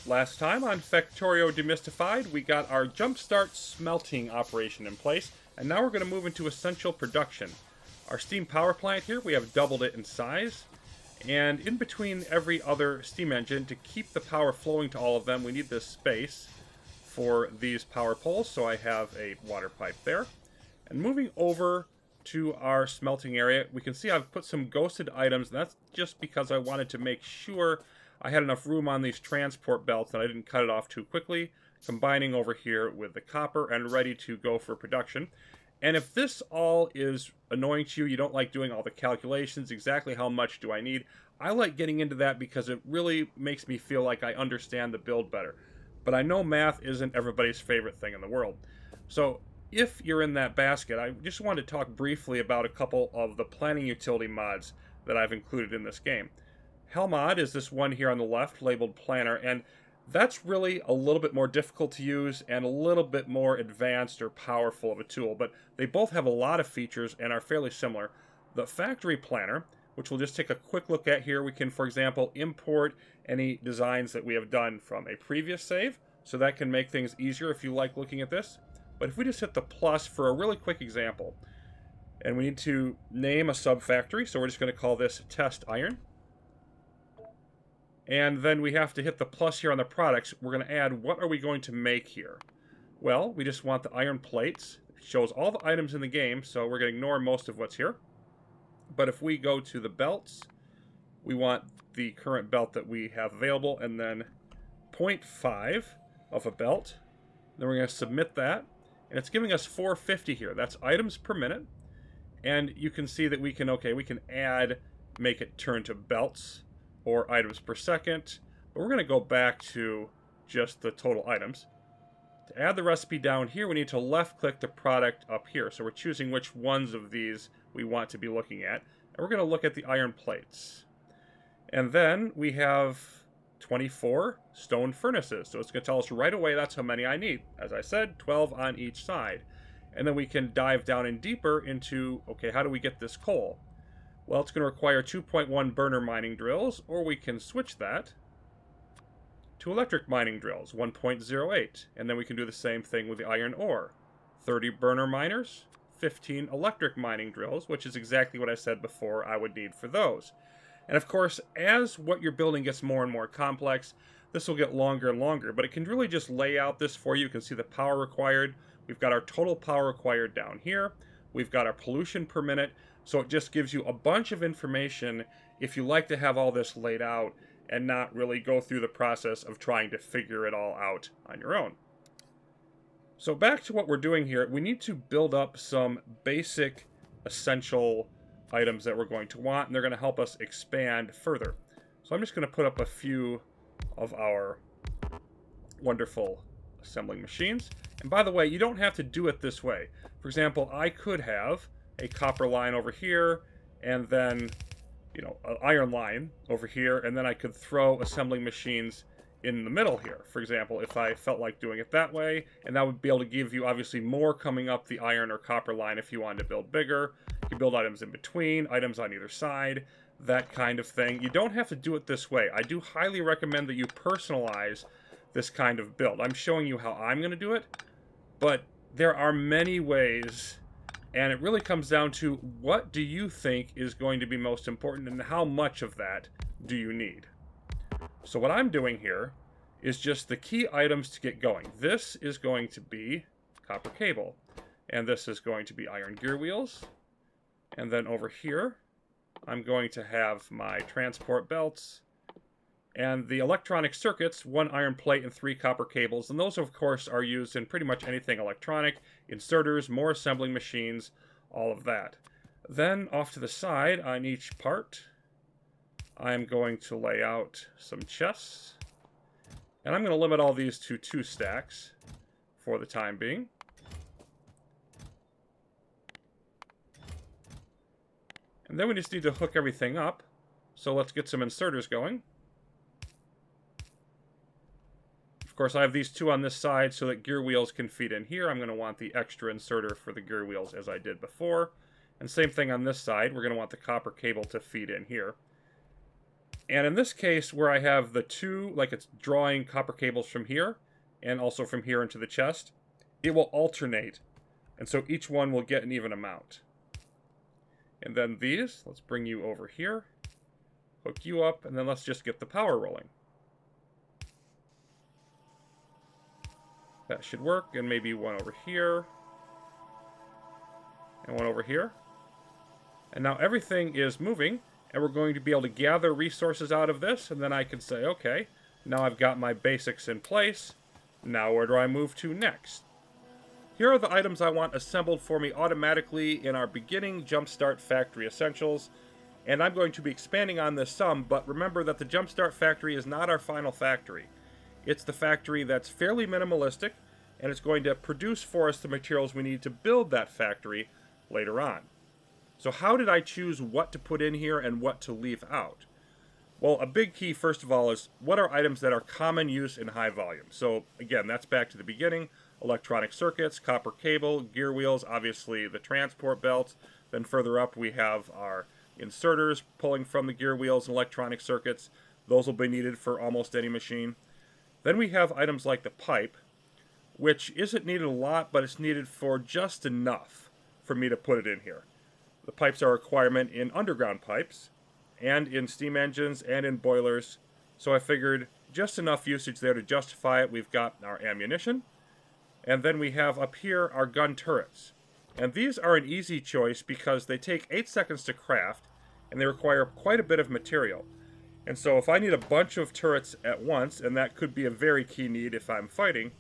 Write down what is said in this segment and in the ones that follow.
Last time on Factorio Demystified, we got our jumpstart smelting operation in place, and now we're going to move into essential production. Our steam power plant here, we have doubled it in size, and in between every other steam engine, to keep the power flowing to all of them, we need this space for these power poles, so I have a water pipe there. And moving over to our smelting area, we can see I've put some ghosted items, and that's just because I wanted to make sure I had enough room on these transport belts and I didn't cut it off too quickly, combining over here with the copper and ready to go for production. And if this all is annoying to you, you don't like doing all the calculations, exactly how much do I need, I like getting into that because it really makes me feel like I understand the build better. But I know math isn't everybody's favorite thing in the world. So if you're in that basket, I just wanted to talk briefly about a couple of the planning utility mods that I've included in this game. Helmod is this one here on the left labeled Planner, and that's really a little bit more difficult to use and a little bit more advanced or powerful of a tool, but they both have a lot of features and are fairly similar. The Factory Planner, which we'll just take a quick look at here, we can, for example, import any designs that we have done from a previous save, so that can make things easier if you like looking at this. But if we just hit the plus for a really quick example, and we need to name a sub-factory, so we're just going to call this Test Iron. And then we have to hit the plus here on the products. We're going to add, what are we going to make here? Well, we just want the iron plates. It shows all the items in the game, so we're going to ignore most of what's here. But if we go to the belts, we want the current belt that we have available, and then 0.5 of a belt. Then we're going to submit that, and it's giving us 450 here. That's items per minute. And you can see that we can add, make it turn to belts, or items per second, but we're going to go back to just the total items. To add the recipe down here, we need to left click the product up here, so we're choosing which ones of these we want to be looking at, and we're going to look at the iron plates. And then we have 24 stone furnaces, so it's going to tell us right away that's how many I need. As I said, 12 on each side. And then we can dive down in deeper into, okay, how do we get this coal? Well, it's going to require 2.1 burner mining drills, or we can switch that to electric mining drills, 1.08. And then we can do the same thing with the iron ore. 30 burner miners, 15 electric mining drills, which is exactly what I said before I would need for those. And of course, as what you're building gets more and more complex, this will get longer and longer, but it can really just lay out this for you. You can see the power required. We've got our total power required down here. We've got our pollution per minute. So it just gives you a bunch of information if you like to have all this laid out and not really go through the process of trying to figure it all out on your own. So back to what we're doing here, we need to build up some basic essential items that we're going to want, and they're going to help us expand further. So I'm just going to put up a few of our wonderful assembling machines. And by the way, you don't have to do it this way. For example, I could have a copper line over here, and then, an iron line over here, and then I could throw assembling machines in the middle here, for example, if I felt like doing it that way, and that would be able to give you obviously more coming up the iron or copper line if you wanted to build bigger. You can build items in between, items on either side, that kind of thing. You don't have to do it this way. I do highly recommend that you personalize this kind of build. I'm showing you how I'm going to do it, but there are many ways. And it really comes down to, what do you think is going to be most important and how much of that do you need? So what I'm doing here is just the key items to get going. This is going to be copper cable, and this is going to be iron gear wheels. And then over here, I'm going to have my transport belts and the electronic circuits, 1 iron plate and 3 copper cables. And those, of course, are used in pretty much anything electronic, inserters, more assembling machines, all of that. Then off to the side on each part, I'm going to lay out some chests. And I'm going to limit all these to 2 stacks for the time being. And then we just need to hook everything up. So let's get some inserters going. Of course, I have these 2 on this side so that gear wheels can feed in here. I'm going to want the extra inserter for the gear wheels as I did before. And same thing on this side. We're going to want the copper cable to feed in here. And in this case, where I have the two, like it's drawing copper cables from here and also from here into the chest, it will alternate. And so each one will get an even amount. And then these, let's bring you over here, hook you up, and then let's just get the power rolling. That should work, and maybe one over here, and one over here. And now everything is moving, and we're going to be able to gather resources out of this, and then I can say, okay, now I've got my basics in place. Now where do I move to next? Here are the items I want assembled for me automatically in our beginning Jumpstart Factory Essentials, and I'm going to be expanding on this some, but remember that the Jumpstart Factory is not our final factory. It's the factory that's fairly minimalistic, and it's going to produce for us the materials we need to build that factory later on. So how did I choose what to put in here and what to leave out? Well, a big key, first of all, is what are items that are common use in high volume. So again, that's back to the beginning. Electronic circuits, copper cable, gear wheels, obviously the transport belts. Then further up we have our inserters pulling from the gear wheels and electronic circuits. Those will be needed for almost any machine. Then we have items like the pipe, which isn't needed a lot, but it's needed for just enough for me to put it in here. The pipes are a requirement in underground pipes, and in steam engines, and in boilers, so I figured just enough usage there to justify it. We've got our ammunition, and then we have up here our gun turrets. And these are an easy choice because they take 8 seconds to craft, and they require quite a bit of material. And so if I need a bunch of turrets at once, and that could be a very key need if I'm fighting,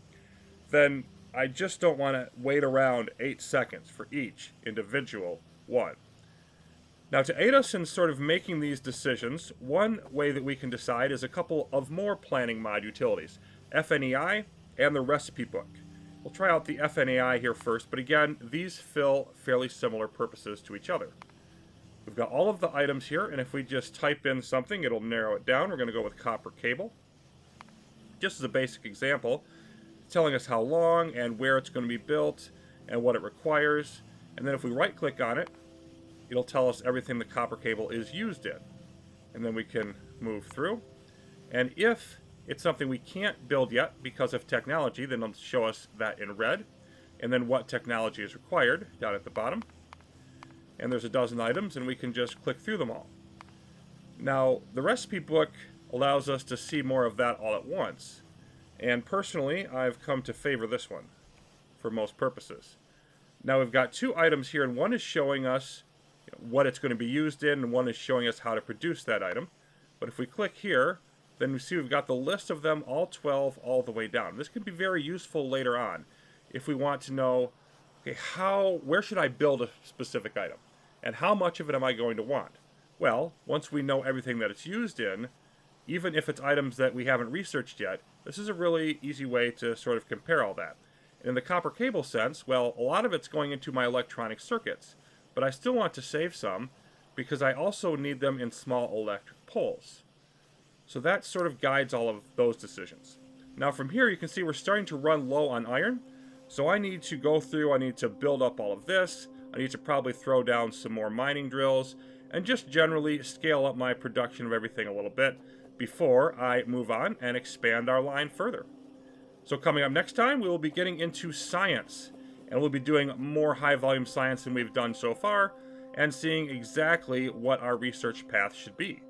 then I just don't want to wait around 8 seconds for each individual one. Now, to aid us in sort of making these decisions, one way that we can decide is a couple of more planning mod utilities, FNEI and the recipe book. We'll try out the FNEI here first, but again, these fill fairly similar purposes to each other. We've got all of the items here, and if we just type in something, it'll narrow it down. We're going to go with copper cable. Just as a basic example, telling us how long and where it's going to be built and what it requires. And then if we right-click on it, it'll tell us everything the copper cable is used in. And then we can move through. And if it's something we can't build yet because of technology, then it'll show us that in red. And then what technology is required down at the bottom. And there's a dozen items, and we can just click through them all. Now, the recipe book allows us to see more of that all at once. And personally, I've come to favor this one for most purposes. Now, we've got two items here, and one is showing us what it's going to be used in, and one is showing us how to produce that item. But if we click here, then we see we've got the list of them, all 12, all the way down. This can be very useful later on if we want to know, okay, where should I build a specific item? And how much of it am I going to want? Well, once we know everything that it's used in, even if it's items that we haven't researched yet, this is a really easy way to sort of compare all that. And in the copper cable sense, well, a lot of it's going into my electronic circuits, but I still want to save some because I also need them in small electric poles. So that sort of guides all of those decisions. Now from here you can see we're starting to run low on iron, so I need to go through, I need to build up all of this, I need to probably throw down some more mining drills, and just generally scale up my production of everything a little bit before I move on and expand our line further. So coming up next time, we will be getting into science, and we'll be doing more high-volume science than we've done so far, and seeing exactly what our research path should be.